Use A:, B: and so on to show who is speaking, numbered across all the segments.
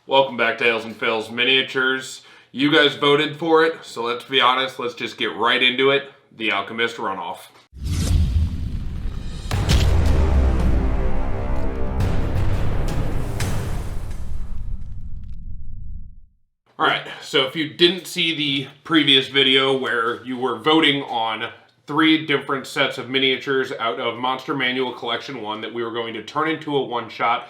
A: Welcome back to Ales and Fails Miniatures. You guys voted for it, so let's be honest, let's just get right into it. The Alchemist runoff. Alright, so if you didn't see the previous video where you were voting on 3 different sets of miniatures out of Monster Manual Collection 1 that we were going to turn into a one-shot,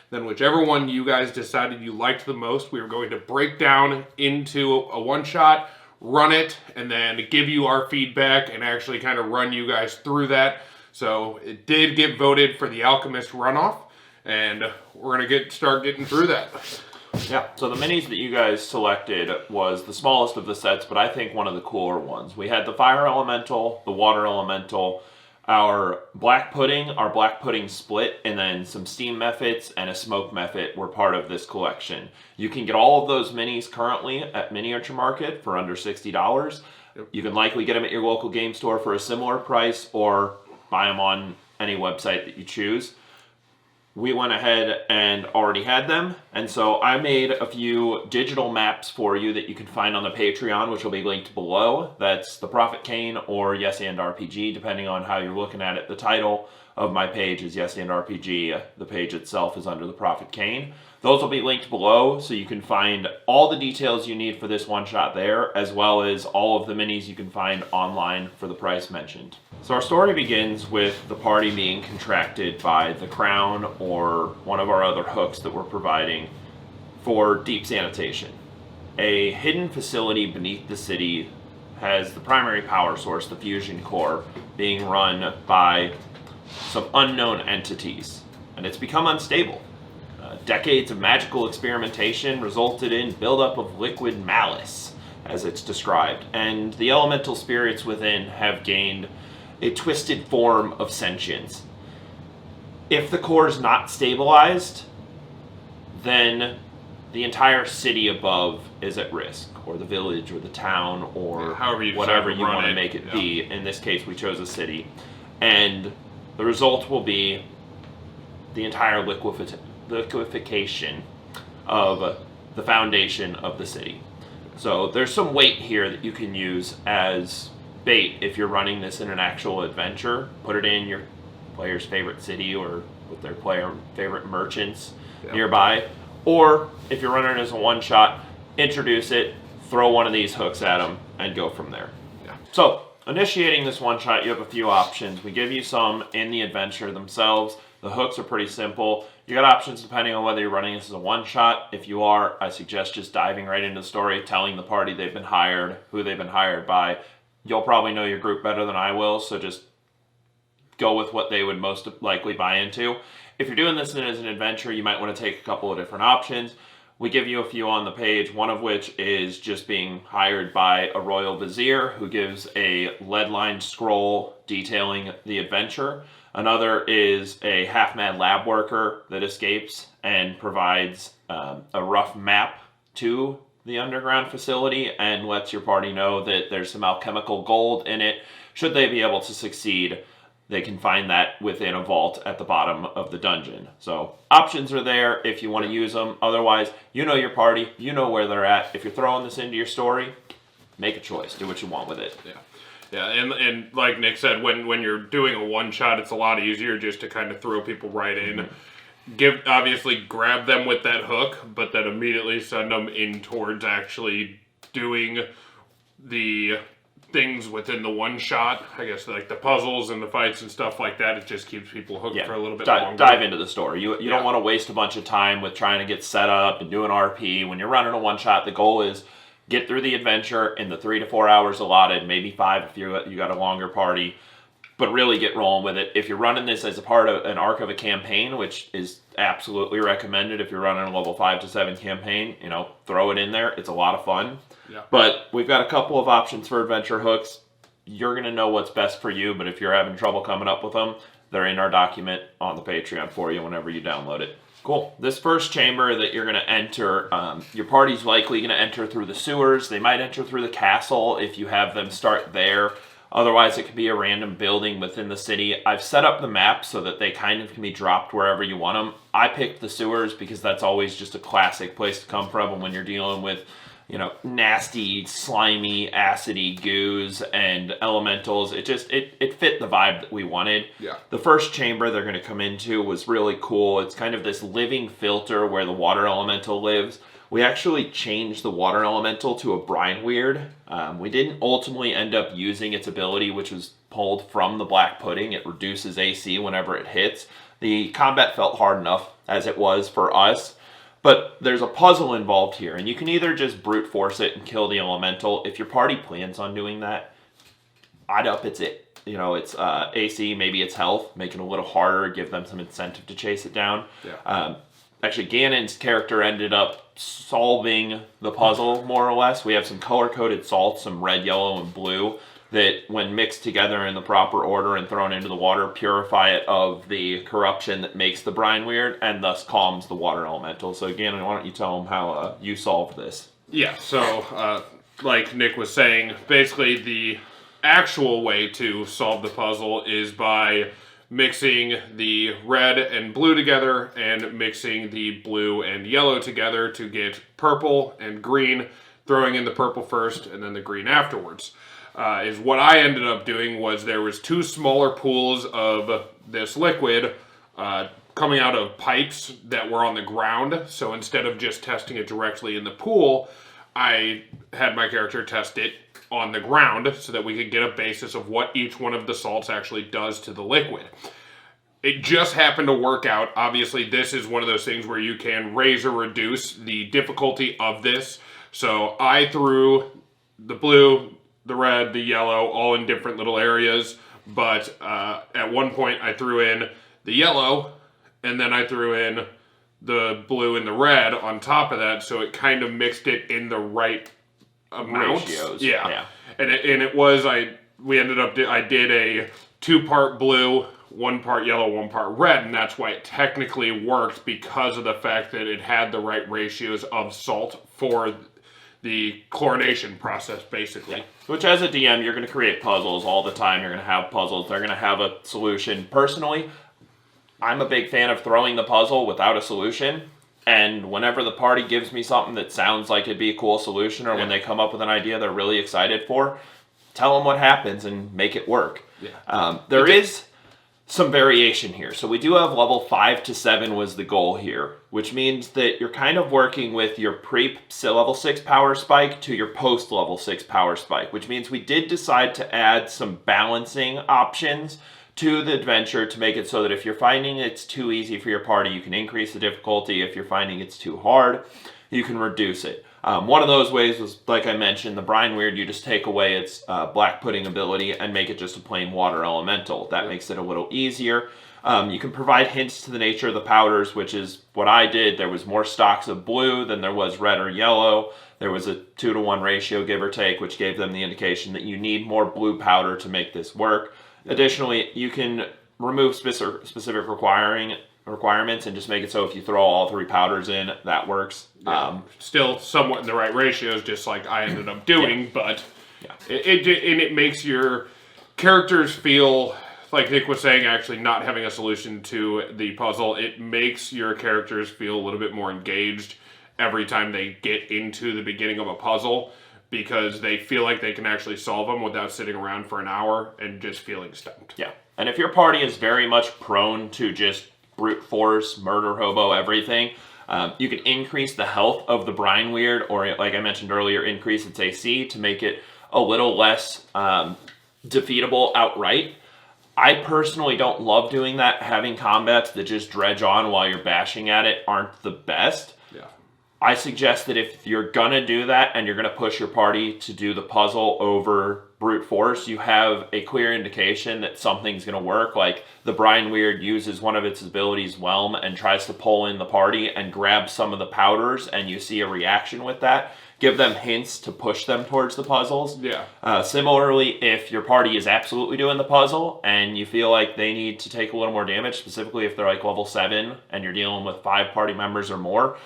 A: then whichever one you guys decided you liked the most, we were going to break down into a one-shot, run it, and then give you our feedback and actually kind of run you guys through that. So it did get voted for the Alchemist runoff, and we're going to start getting through that.
B: Yeah, so the minis that you guys selected was the smallest of the sets, but I think one of the cooler ones. We had the Fire Elemental, the Water Elemental, our Black Pudding split, and then some Steam Mephets and a Smoke Mephet were part of this collection. You can get all of those minis currently at Miniature Market for under $60. You can likely get them at your local game store for a similar price or buy them on any website that you choose. We went ahead and already had them, and so I made a few digital maps for you that you can find on the Patreon, which will be linked below. That's the Prophet Cane or Yes and RPG, depending on how you're looking at it. The title of my page is Yes and RPG. The page itself is under the Prophet Cane. Those will be linked below, so you can find all the details you need for this one-shot there, as well as all of the minis you can find online for the price mentioned. So our story begins with the party being contracted by the Crown or one of our other hooks that we're providing for deep sanitation. A hidden facility beneath the city has the primary power source, the fusion core, being run by some unknown entities, and it's become unstable. Decades of magical experimentation resulted in buildup of liquid malice, as it's described, and the elemental spirits within have gained a twisted form of sentience. If the core is not stabilized, then the entire city above is at risk, or the village, or the town, or whatever you want to make it be. In this case, we chose a city. And the result will be the entire liquefaction of the foundation of the city. So there's some weight here that you can use as bait if you're running this in an actual adventure. Put it in your player's favorite city or with their player favorite merchants nearby. Or if you're running it as a one-shot, introduce it, throw one of these hooks at them, and go from there. Yeah. So initiating this one-shot, you have a few options. We give you some in the adventure themselves. The hooks are pretty simple. You got options depending on whether you're running this as a one-shot. If you are, I suggest just diving right into the story, telling the party they've been hired, who they've been hired by. You'll probably know your group better than I will, so just go with what they would most likely buy into. If you're doing this as an adventure, you might want to take a couple of different options. We give you a few on the page, one of which is just being hired by a royal vizier who gives a lead-lined scroll detailing the adventure. Another is a half-mad lab worker that escapes and provides a rough map to the underground facility and lets your party know that there's some alchemical gold in it. Should they be able to succeed, they can find that within a vault at the bottom of the dungeon. So options are there if you want to use them. Otherwise, you know your party, you know where they're at. If you're throwing this into your story, make a choice. Do what you want with it.
A: Yeah. Yeah, and like Nick said, when you're doing a one-shot, it's a lot easier just to kind of throw people right in. Obviously grab them with that hook, but then immediately send them in towards actually doing the things within the one-shot. I guess like the puzzles and the fights and stuff like that. It just keeps people hooked for a little bit longer.
B: Dive into the story. You don't want to waste a bunch of time with trying to get set up and doing RP. When you're running a one-shot, the goal is get through the adventure in the 3 to 4 hours allotted, maybe 5 if you got a longer party, but really get rolling with it. If you're running this as a part of an arc of a campaign, which is absolutely recommended if you're running a level 5 to 7 campaign, throw it in there. It's a lot of fun. Yeah. But we've got a couple of options for adventure hooks. You're going to know what's best for you, but if you're having trouble coming up with them, they're in our document on the Patreon for you whenever you download it. Cool. This first chamber that you're going to enter, your party's likely going to enter through the sewers. They might enter through the castle if you have them start there. Otherwise, it could be a random building within the city. I've set up the map so that they kind of can be dropped wherever you want them. I picked the sewers because that's always just a classic place to come from. And when you're dealing with, you know, nasty, slimy, acidy goos and elementals, it fit the vibe that we wanted.
A: Yeah.
B: The first chamber they're going to come into was really cool. It's kind of this living filter where the water elemental lives. We actually changed the water elemental to a brine weird. We didn't ultimately end up using its ability, which was pulled from the black pudding. It reduces AC whenever it hits. The combat felt hard enough as it was for us. But there's a puzzle involved here, and you can either just brute force it and kill the elemental. If your party plans on doing that, I'd up its AC, maybe its health, make it a little harder, give them some incentive to chase it down.
A: Yeah.
B: Actually, Ganon's character ended up solving the puzzle, more or less. We have some color-coded salts, some red, yellow, and blue, that when mixed together in the proper order and thrown into the water, purify it of the corruption that makes the brine weird, and thus calms the water elemental. So Ganon, why don't you tell them how you solved this?
A: Yeah, so like Nick was saying, basically the actual way to solve the puzzle is by mixing the red and blue together and mixing the blue and yellow together to get purple and green, throwing in the purple first and then the green afterwards. Is what I ended up doing was there was 2 smaller pools of this liquid coming out of pipes that were on the ground. So instead of just testing it directly in the pool, I had my character test it on the ground so that we could get a basis of what each one of the salts actually does to the liquid. It just happened to work out. Obviously, this is one of those things where you can raise or reduce the difficulty of this. So I threw the blue, the red, the yellow, all in different little areas. But at one point, I threw in the yellow, and then I threw in the blue and the red on top of that. So it kind of mixed it in the right amounts.
B: Ratios.
A: Yeah. And it was, I did a 2-part blue, 1 part yellow, 1 part red, and that's why it technically worked, because of the fact that it had the right ratios of salt for the chlorination process, basically.
B: Yeah. Which, as a DM, you're going to create puzzles all the time. You're going to have puzzles. They're going to have a solution. Personally, I'm a big fan of throwing the puzzle without a solution. And whenever the party gives me something that sounds like it'd be a cool solution, or when they come up with an idea they're really excited for, tell them what happens and make it work.
A: Yeah.
B: There is some variation here. So we do have level 5 to 7 was the goal here, which means that you're kind of working with your pre-level 6 power spike to your post-level 6 power spike, which means we did decide to add some balancing options to the adventure to make it so that if you're finding it's too easy for your party, you can increase the difficulty. If you're finding it's too hard, you can reduce it. One of those ways was, like I mentioned, the brine weird. You just take away its black pudding ability and make it just a plain water elemental. That makes it a little easier. You can provide hints to the nature of the powders, which is what I did. There was more stocks of blue than there was red or yellow. There was a 2-to-1 ratio, give or take, which gave them the indication that you need more blue powder to make this work. Additionally, you can remove specific requirements and just make it so if you throw all 3 powders in, that works.
A: Yeah. Still somewhat in the right ratios, just like I ended up doing, but it makes your characters feel, like Nick was saying, actually not having a solution to the puzzle, it makes your characters feel a little bit more engaged every time they get into the beginning of a puzzle, because they feel like they can actually solve them without sitting around for an hour and just feeling stumped.
B: Yeah, and if your party is very much prone to just brute force, murder hobo, everything, you can increase the health of the brine weird, or like I mentioned earlier, increase its AC to make it a little less defeatable outright. I personally don't love doing that. Having combats that just dredge on while you're bashing at it aren't the best.
A: Yeah.
B: I suggest that if you're gonna do that and you're gonna push your party to do the puzzle over brute force, you have a clear indication that something's gonna work. Like the brine weird uses one of its abilities, Whelm, and tries to pull in the party and grab some of the powders, and you see a reaction with that. Give them hints to push them towards the puzzles.
A: Yeah.
B: Similarly, if your party is absolutely doing the puzzle and you feel like they need to take a little more damage, specifically if they're like level 7 and you're dealing with 5 party members or more,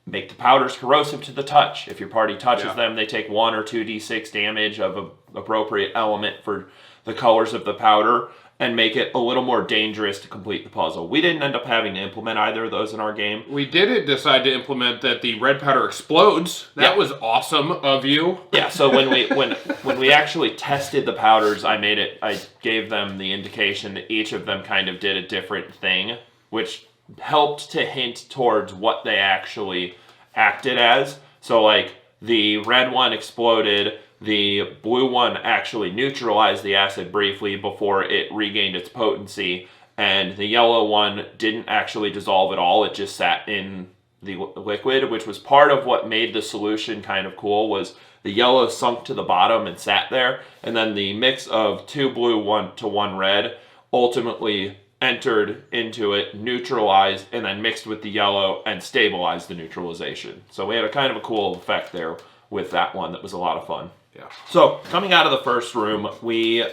B: make the powders corrosive to the touch. If your party touches them, they take 1 or 2d6 damage of an appropriate element for the colors of the powder, and make it a little more dangerous to complete the puzzle. We didn't end up having to implement either of those in our game.
A: We did decide to implement that the red powder explodes. That was awesome of you.
B: Yeah, so when we actually tested the powders, I gave them the indication that each of them kind of did a different thing, which helped to hint towards what they actually acted as. So like the red one exploded, the blue one actually neutralized the acid briefly before it regained its potency, and the yellow one didn't actually dissolve at all. It just sat in the liquid, which was part of what made the solution kind of cool. Was the yellow sunk to the bottom and sat there, and then the mix of 2 blue, 1 to 1 red ultimately entered into it, neutralized, and then mixed with the yellow and stabilized the neutralization. So we had a kind of a cool effect there with that one that was a lot of fun.
A: Yeah.
B: So coming out of the first room, we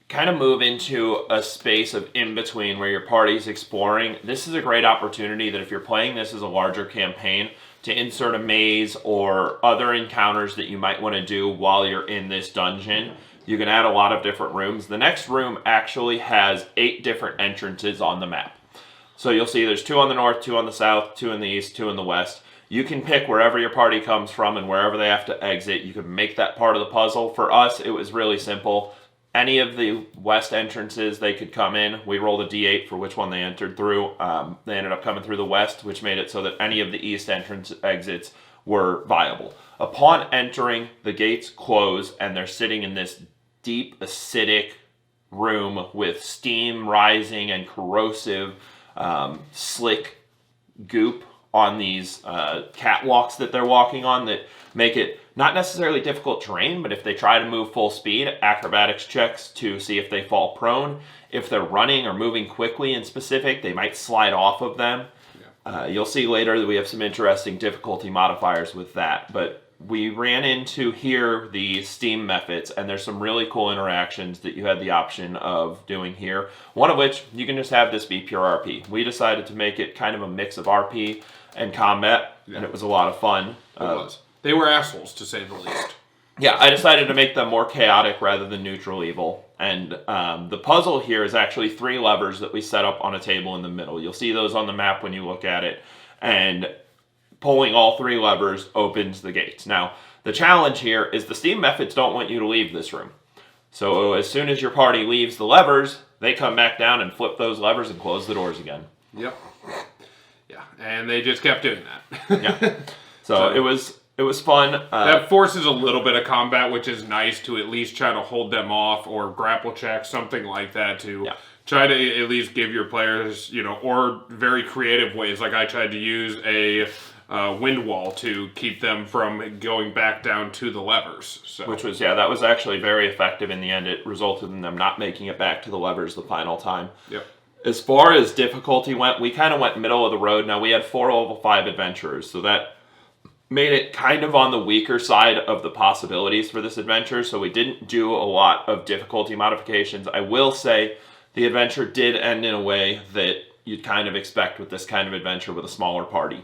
B: kind of move into a space of in-between where your party's exploring. This is a great opportunity that if you're playing this as a larger campaign, to insert a maze or other encounters that you might want to do while you're in this dungeon. You can add a lot of different rooms. The next room actually has 8 different entrances on the map. So you'll see there's 2 on the north, 2 on the south, 2 in the east, 2 in the west. You can pick wherever your party comes from and wherever they have to exit. You can make that part of the puzzle. For us, it was really simple. Any of the west entrances they could come in. We rolled a d8 for which one they entered through. They ended up coming through the west, which made it so that any of the east entrance exits were viable. Upon entering, the gates close, and they're sitting in this deep, acidic room with steam rising and corrosive, slick goop on these catwalks that they're walking on that make it not necessarily difficult terrain, but if they try to move full speed, acrobatics checks to see if they fall prone. If they're running or moving quickly in specific, they might slide off of them. Yeah. You'll see later that we have some interesting difficulty modifiers with that, but we ran into here the steam mephets, and there's some really cool interactions that you had the option of doing here. One of which, you can just have this be pure RP. We decided to make it kind of a mix of RP and combat, and it was a lot of fun.
A: It was. They were assholes, to say the least.
B: Yeah, I decided to make them more chaotic rather than neutral evil. And the puzzle here is actually 3 levers that we set up on a table in the middle. You'll see those on the map when you look at it. And pulling all 3 levers opens the gates. Now, the challenge here is the steam mephets don't want you to leave this room. So as soon as your party leaves the levers, they come back down and flip those levers and close the doors again.
A: Yep. Yeah, and they just kept doing that.
B: Yeah. So it was fun.
A: That forces a little bit of combat, which is nice to at least try to hold them off or grapple check, something like that to try to at least give your players, or very creative ways. Like I tried to use a wind wall to keep them from going back down to the levers. So.
B: Which was, that was actually very effective in the end. It resulted in them not making it back to the levers the final time.
A: Yep.
B: As far as difficulty went, we kind of went middle of the road. Now, we had 4 level 5 adventurers, so that made it kind of on the weaker side of the possibilities for this adventure, so we didn't do a lot of difficulty modifications. I will say the adventure did end in a way that you'd kind of expect with this kind of adventure with a smaller party.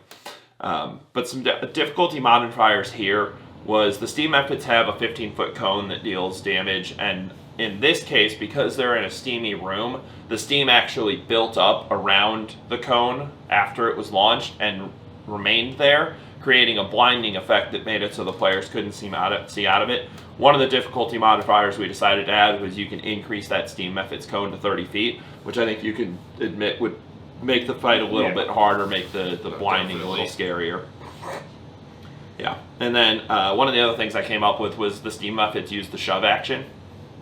B: But some difficulty modifiers here was the steam mephets have a 15-foot cone that deals damage, and in this case, because they're in a steamy room, the steam actually built up around the cone after it was launched and remained there, creating a blinding effect that made it so the players couldn't see out of it. One of the difficulty modifiers we decided to add was you can increase that steam mephets cone to 30 feet, which I think you can admit would make the fight a little bit harder, make the blinding a little scarier. Yeah, and then one of the other things I came up with was the steam mephets use the shove action.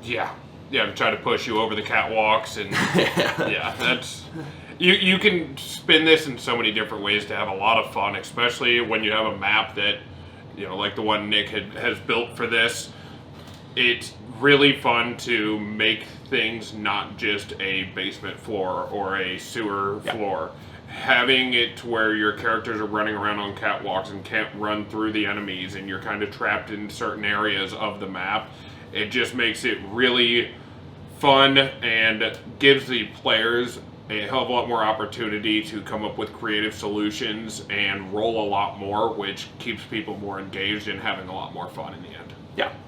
A: Yeah, to try to push you over the catwalks, and that's you can spin this in so many different ways to have a lot of fun, especially when you have a map that, like the one Nick has built for this. It's really fun to make things not just a basement floor or a sewer floor. Having it to where your characters are running around on catwalks and can't run through the enemies, and you're kind of trapped in certain areas of the map. It just makes it really fun and gives the players a hell of a lot more opportunity to come up with creative solutions and roll a lot more, which keeps people more engaged and having a lot more fun in the end.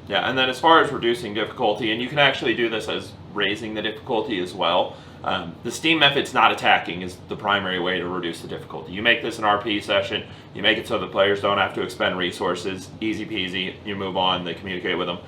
B: Yeah, and then as far as reducing difficulty, and you can actually do this as raising the difficulty as well. The Steam Mephets not attacking is the primary way to reduce the difficulty. You make this an RP session, you make it so the players don't have to expend resources, easy peasy, you move on, they communicate with them.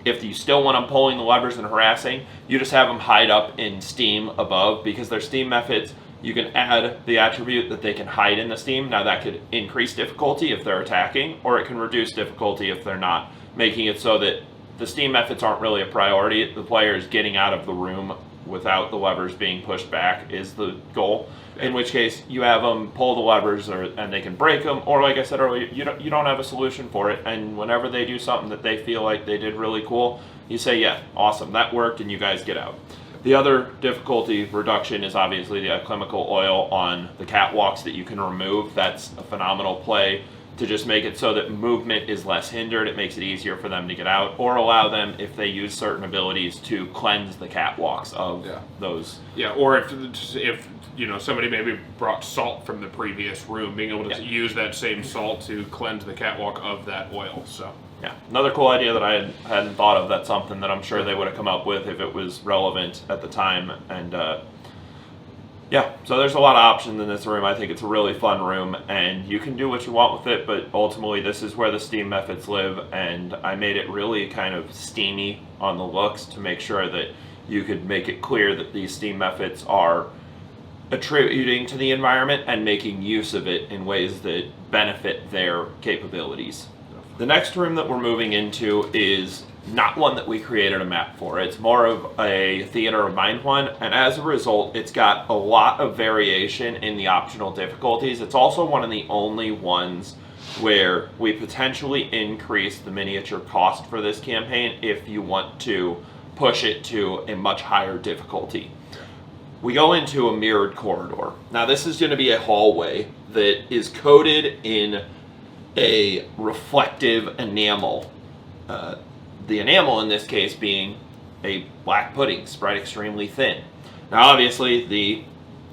B: If you still want them pulling the levers and harassing, you just have them hide up in Steam above, because they're Steam Mephets. You can add the attribute that they can hide in the Steam. Now that could increase difficulty if they're attacking, or it can reduce difficulty if they're not, making it so that the Steam Mephets aren't really a priority. The players getting out of the room without the levers being pushed back is the goal. In which case, you have them pull the levers, and they can break them, or like I said earlier, you don't have a solution for it. And whenever they do something that they feel like they did really cool, you say, yeah, awesome, that worked, and you guys get out. The other difficulty reduction is obviously the alchemical oil on the catwalks that you can remove. That's a phenomenal play to just make it so that movement is less hindered. It makes it easier for them to get out, or allow them, if they use certain abilities, to cleanse the catwalks of those.
A: Yeah, or if somebody maybe brought salt from the previous room, being able to use that same salt to cleanse the catwalk of that oil. So.
B: Yeah, another cool idea that I hadn't thought of. That's something that I'm sure they would have come up with if it was relevant at the time. And yeah, so there's a lot of options in this room. I think it's a really fun room, and you can do what you want with it, but ultimately this is where the Steam Mephets live, and I made it really kind of steamy on the looks to make sure that you could make it clear that these Steam Mephets are attributing to the environment and making use of it in ways that benefit their capabilities. The next room that we're moving into is not one that we created a map for. It's more of a Theater of Mind one, and as a result, it's got a lot of variation in the optional difficulties. It's also one of the only ones where we potentially increase the miniature cost for this campaign if you want to push it to a much higher difficulty. We go into a mirrored corridor. Now this is going to be a hallway that is coated in a reflective enamel. The enamel in this case being a black pudding spread extremely thin. Now obviously the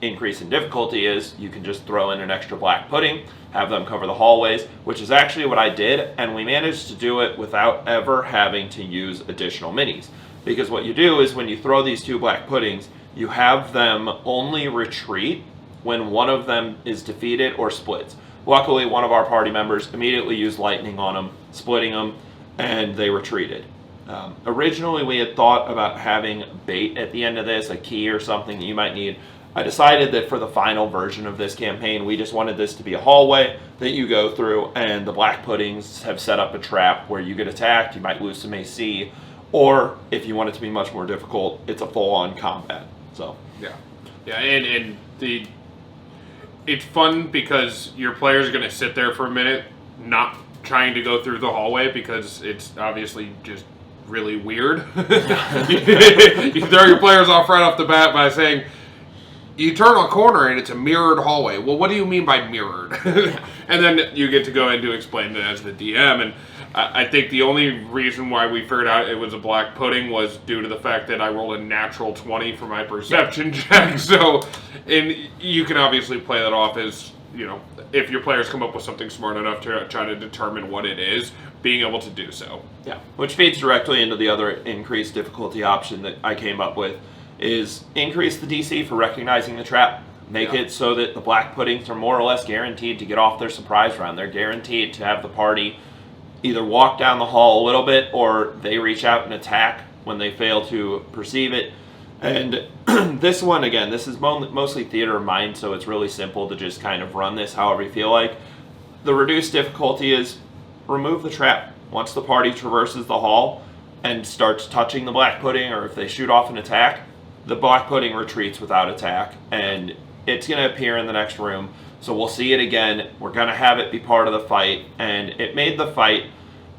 B: increase in difficulty is you can just throw in an extra black pudding, have them cover the hallways, which is actually what I did, and we managed to do it without ever having to use additional minis. Because what you do is when you throw these two black puddings, you have them only retreat when one of them is defeated or splits. Luckily, one of our party members immediately used lightning on them, splitting them, and they retreated. Originally, we had thought about having bait at the end of this, a key or something that you might need. I decided that for the final version of this campaign, we just wanted this to be a hallway that you go through, and the black puddings have set up a trap where you get attacked, you might lose some AC, or if you want it to be much more difficult, it's a full-on combat. So
A: and it's fun because your players are going to sit there for a minute, not trying to go through the hallway because it's obviously just really weird. You throw your players off right off the bat by saying, you turn a corner and it's a mirrored hallway. Well, what do you mean by mirrored? And then you get to go in to explain it as the DM. And I think the only reason why we figured out it was a black pudding was due to the fact that I rolled a natural 20 for my perception check. So, and you can obviously play that off as, if your players come up with something smart enough to try to determine what it is, being able to do so.
B: Yeah, which feeds directly into the other increased difficulty option that I came up with, is increase the DC for recognizing the trap. Make it so that the black puddings are more or less guaranteed to get off their surprise round. They're guaranteed to have the party either walk down the hall a little bit, or they reach out and attack when they fail to perceive it. And this one, again, this is mostly Theater of Mind, so it's really simple to just kind of run this however you feel like. The reduced difficulty is remove the trap. Once the party traverses the hall and starts touching the black pudding, or if they shoot off an attack, the black pudding retreats without attack, and it's going to appear in the next room. So we'll see it again. We're going to have it be part of the fight, and it made the fight,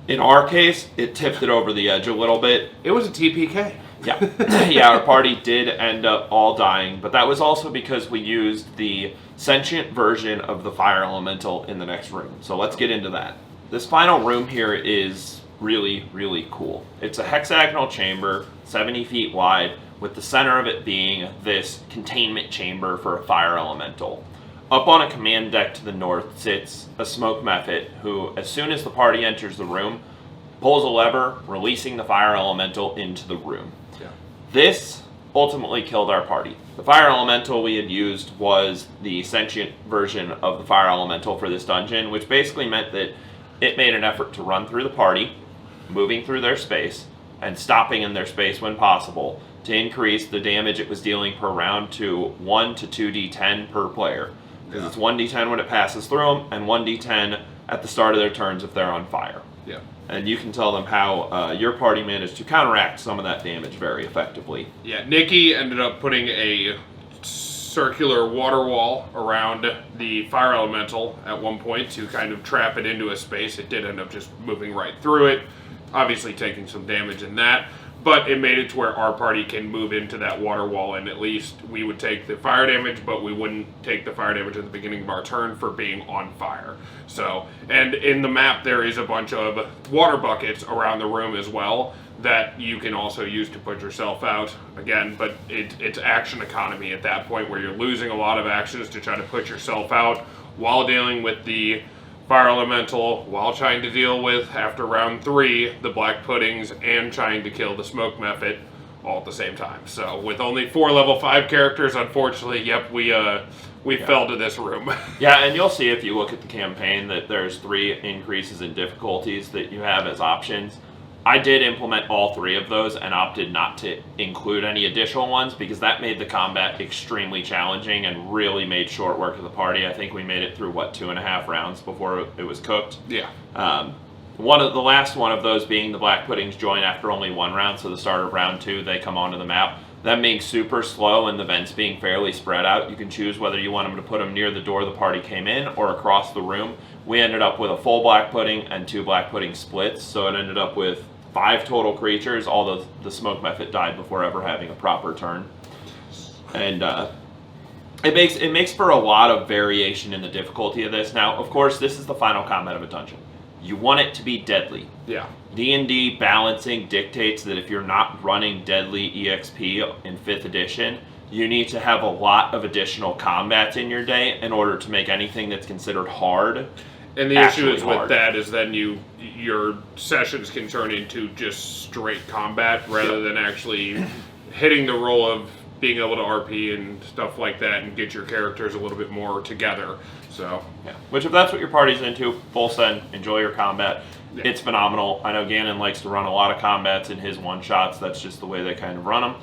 B: in our case, it tipped it over the edge a little bit.
A: It was a TPK.
B: Yeah. Yeah, our party did end up all dying, but that was also because we used the sentient version of the fire elemental in the next room. So let's get into that. This final room here is really, really cool. It's a hexagonal chamber, 70 feet wide, with the center of it being this containment chamber for a fire elemental. Up on a command deck to the north sits a smoke Mephet who, as soon as the party enters the room, pulls a lever, releasing the fire elemental into the room.
A: Yeah.
B: This ultimately killed our party. The fire elemental we had used was the sentient version of the fire elemental for this dungeon, which basically meant that it made an effort to run through the party, moving through their space, and stopping in their space when possible, to increase the damage it was dealing per round to 1 to 2d10 per player. Because it's 1d10 when it passes through them, and 1d10 at the start of their turns if they're on fire.
A: Yeah.
B: And you can tell them how your party managed to counteract some of that damage very effectively.
A: Yeah, Nikki ended up putting a circular water wall around the fire elemental at one point to kind of trap it into a space. It did end up just moving right through it, obviously taking some damage in that, but it made it to where our party can move into that water wall, and at least we would take the fire damage, but we wouldn't take the fire damage at the beginning of our turn for being on fire. So, and in the map there is a bunch of water buckets around the room as well that you can also use to put yourself out again, but it's action economy at that point where you're losing a lot of actions to try to put yourself out while dealing with the fire elemental, while trying to deal with, after round 3, the black puddings, and trying to kill the smoke Mephet all at the same time. So with only 4 level 5 characters, unfortunately, yep, we fell to this room.
B: Yeah, and you'll see if you look at the campaign that there's 3 increases in difficulties that you have as options. I did implement all 3 of those and opted not to include any additional ones because that made the combat extremely challenging and really made short work of the party. I think we made it through, 2.5 rounds before it was cooked.
A: Yeah.
B: The last one of those being the black puddings join after only 1 round, so the start of round 2, they come onto the map. Them being super slow and the vents being fairly spread out, you can choose whether you want them to put them near the door the party came in or across the room. We ended up with a full black pudding and 2 black pudding splits, so it ended up with 5 total creatures, although the smoke Mephet died before ever having a proper turn. And it makes for a lot of variation in the difficulty of this. Now, of course, this is the final combat of a dungeon. You want it to be deadly.
A: Yeah.
B: D&D balancing dictates that if you're not running deadly EXP in 5th edition, you need to have a lot of additional combats in your day in order to make anything that's considered hard.
A: And the issue is with that is then your sessions can turn into just straight combat rather than actually hitting the role of being able to RP and stuff like that and get your characters a little bit more together. So
B: yeah, which if that's what your party's into, full send, enjoy your combat.
A: Yeah.
B: It's phenomenal. I know Gannon likes to run a lot of combats in his one-shots. That's just the way they kind of run them.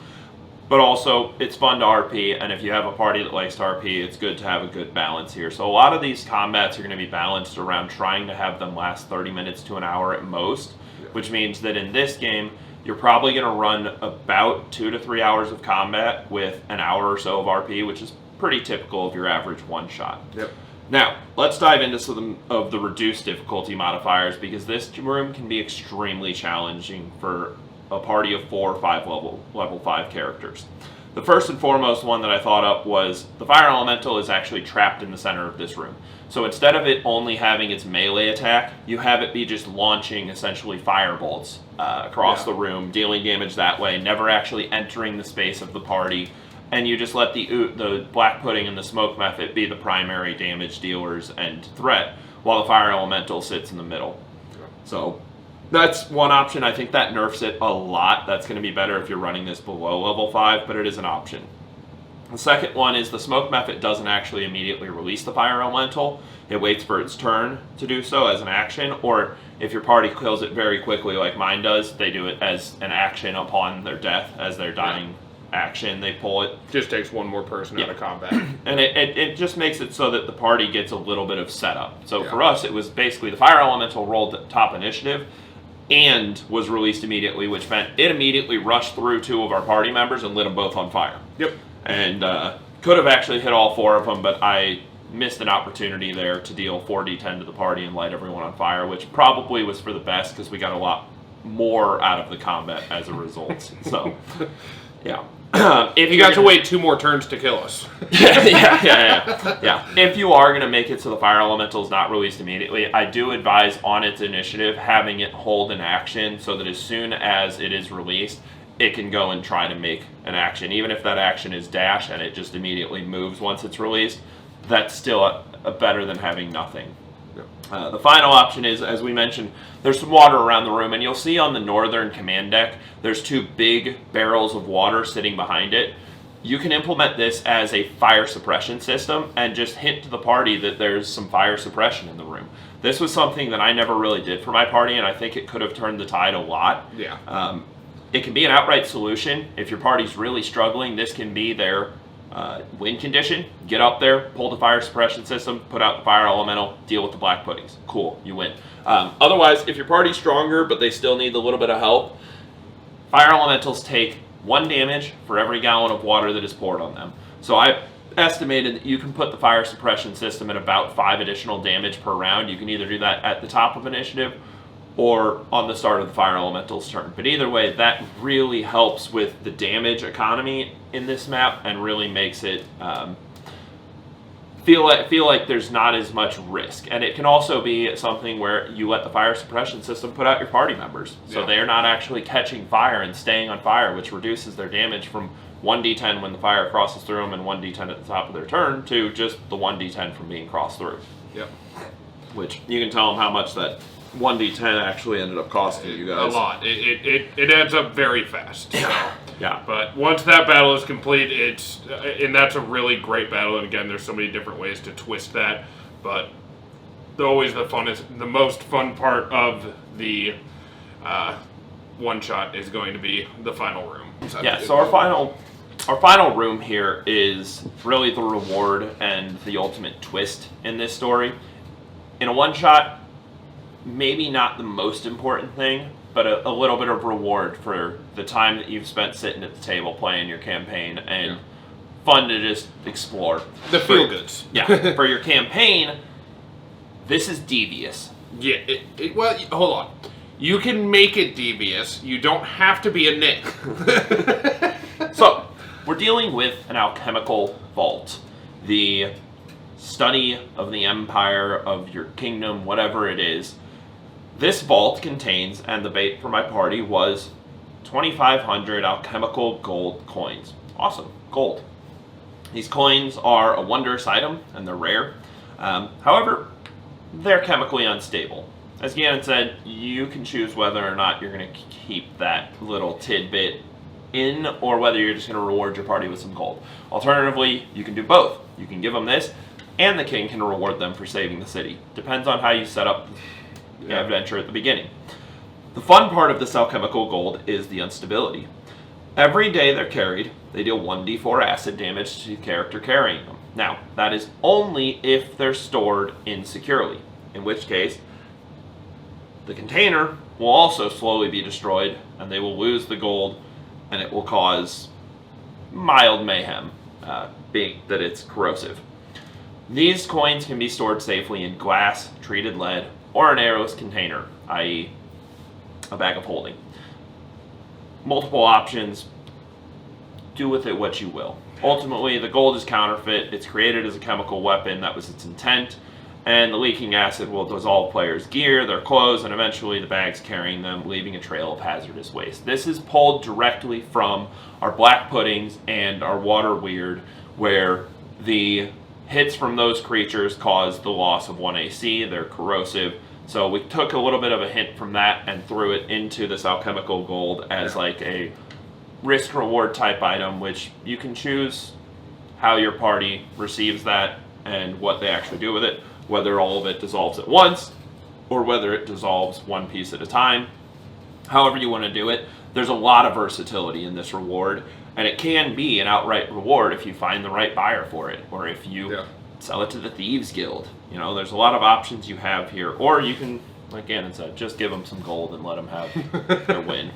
B: But also, it's fun to RP, and if you have a party that likes to RP, it's good to have a good balance here. So a lot of these combats are going to be balanced around trying to have them last 30 minutes to an hour at most, which means that in this game, you're probably going to run about 2 to 3 hours of combat with an hour or so of RP, which is pretty typical of your average one-shot.
A: Yep.
B: Now, let's dive into some of the reduced difficulty modifiers, because this room can be extremely challenging for a party of 4 or 5 level 5 characters. The first and foremost one that I thought up was the fire elemental is actually trapped in the center of this room. So instead of it only having its melee attack, you have it be just launching essentially fire bolts across the room, dealing damage that way, never actually entering the space of the party, and you just let the black pudding and the smoke Mephet be the primary damage dealers and threat, while the fire elemental sits in the middle. So that's one option. I think that nerfs it a lot. That's going to be better if you're running this below level 5, but it is an option. The second one is the smoke Mephet doesn't actually immediately release the fire elemental. It waits for its turn to do so as an action, or if your party kills it very quickly like mine does, they do it as an action upon their death, as their dying action, they pull it.
A: Just takes one more person out of combat.
B: And it just makes it so that the party gets a little bit of setup. So for us, it was basically the fire elemental rolled the top initiative and was released immediately, which meant it immediately rushed through 2 of our party members and lit them both on fire.
A: Yep.
B: And could have actually hit all 4 of them, but I missed an opportunity there to deal 4d10 to the party and light everyone on fire, which probably was for the best because we got a lot more out of the combat as a result. So, yeah. If
A: You got to wait 2 more turns to kill us.
B: yeah. If you are going to make it so the fire elemental is not released immediately, I do advise on its initiative having it hold an action so that as soon as it is released, it can go and try to make an action. Even if that action is dash and it just immediately moves once it's released, that's still better than having nothing. The final option is, as we mentioned, there's some water around the room, and you'll see on the northern command deck, there's 2 big barrels of water sitting behind it. You can implement this as a fire suppression system and just hint to the party that there's some fire suppression in the room. This was something that I never really did for my party, and I think it could have turned the tide a lot.
A: Yeah.
B: It can be an outright solution. If your party's really struggling, this can be their win condition. Get up there, pull the fire suppression system, put out the fire elemental, deal with the black puddings. Cool, you win. Otherwise, if your party's stronger but they still need a little bit of help, fire elementals take 1 damage for every gallon of water that is poured on them. So I estimated that you can put the fire suppression system at about 5 additional damage per round. You can either do that at the top of initiative or on the start of the fire elemental's turn. But either way, that really helps with the damage economy in this map and really makes it feel like there's not as much risk. And it can also be something where you let the fire suppression system put out your party members, so they're not actually catching fire and staying on fire, which reduces their damage from 1d10 when the fire crosses through them and 1d10 at the top of their turn to just the 1d10 from being crossed through.
A: Yep.
B: Which you can tell them how much that 1d10 actually ended up costing you guys.
A: A lot. It adds up very fast. So.
B: Yeah.
A: But once that battle is complete, and that's a really great battle. And again, there's so many different ways to twist that. But always the most fun part of the one shot is going to be the final room.
B: So our final room here is really the reward and the ultimate twist in this story. In a one shot, maybe not the most important thing, but a little bit of reward for the time that you've spent sitting at the table playing your campaign, and fun to just explore.
A: The feel-goods.
B: Yeah. For your campaign, this is devious.
A: Yeah. Well, hold on. You can make it devious. You don't have to be a Nick.
B: So, we're dealing with an alchemical vault. The study of the empire, of your kingdom, whatever it is. This vault contains, and the bait for my party was 2,500 alchemical gold coins. Awesome, gold. These coins are a wondrous item, and they're rare. However, they're chemically unstable. As Gannon said, you can choose whether or not you're going to keep that little tidbit in, or whether you're just going to reward your party with some gold. Alternatively, you can do both. You can give them this, and the king can reward them for saving the city. Depends on how you set up the adventure at the beginning. The fun part of this alchemical gold is the instability. Every day they're carried, they deal 1d4 acid damage to the character carrying them. Now, that is only if they're stored insecurely, in which case the container will also slowly be destroyed, and they will lose the gold, and it will cause mild mayhem, being that it's corrosive. These coins can be stored safely in glass, treated lead, or an airless container, i.e. a bag of holding. Multiple options, do with it what you will. Ultimately, the gold is counterfeit, it's created as a chemical weapon, that was its intent, and the leaking acid will dissolve players' gear, their clothes, and eventually the bags carrying them, leaving a trail of hazardous waste. This is pulled directly from our black puddings and our water weird, where the hits from those creatures cause the loss of 1 AC, they're corrosive. So we took a little bit of a hint from that and threw it into this alchemical gold as like a risk-reward type item, which you can choose how your party receives that and what they actually do with it, whether all of it dissolves at once or whether it dissolves one piece at a time. However you want to do it, there's a lot of versatility in this reward, and it can be an outright reward if you find the right buyer for it, or if you sell it to the Thieves Guild. You know, there's a lot of options you have here. Or you can, like Gannon said, just give them some gold and let them have their win.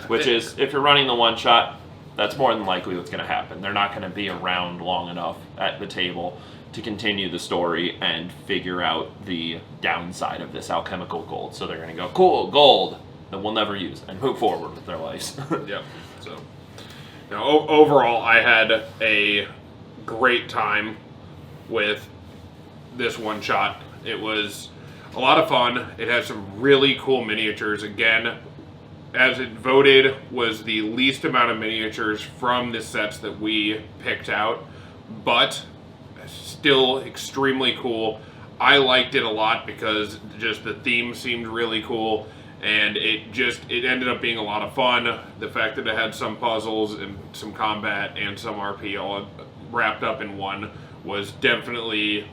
B: Which is, if you're running the one shot, that's more than likely what's going to happen. They're not going to be around long enough at the table to continue the story and figure out the downside of this alchemical gold. So they're going to go, cool, gold, that we'll never use, and move forward with their lives.
A: So Now, overall, I had a great time with this one shot. It was a lot of fun. It had some really cool miniatures. Again, as it voted, was the least amount of miniatures from the sets that we picked out, but still extremely cool. I liked it a lot because just the theme seemed really cool, and it ended up being a lot of fun. The fact that it had some puzzles and some combat and some RP all wrapped up in one was definitely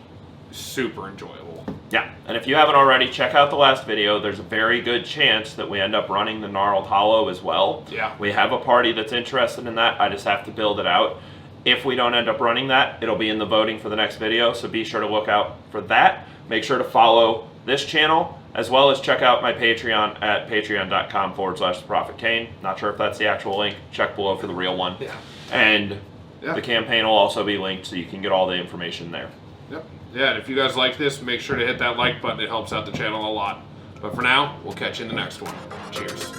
A: super enjoyable.
B: Yeah, and if you haven't already, check out the last video. There's a very good chance that we end up running the Gnarled Hollow as well.
A: Yeah.
B: We have a party that's interested in that. I just have to build it out. If we don't end up running that, it'll be in the voting for the next video, so be sure to look out for that. Make sure to follow this channel, as well as check out my Patreon at patreon.com/theprophetKane. Not sure if that's the actual link. Check below for the real one.
A: Yeah.
B: And the campaign will also be linked, so you can get all the information there.
A: Yep. Yeah, and if you guys like this, make sure to hit that like button. It helps out the channel a lot. But for now, we'll catch you in the next one. Cheers.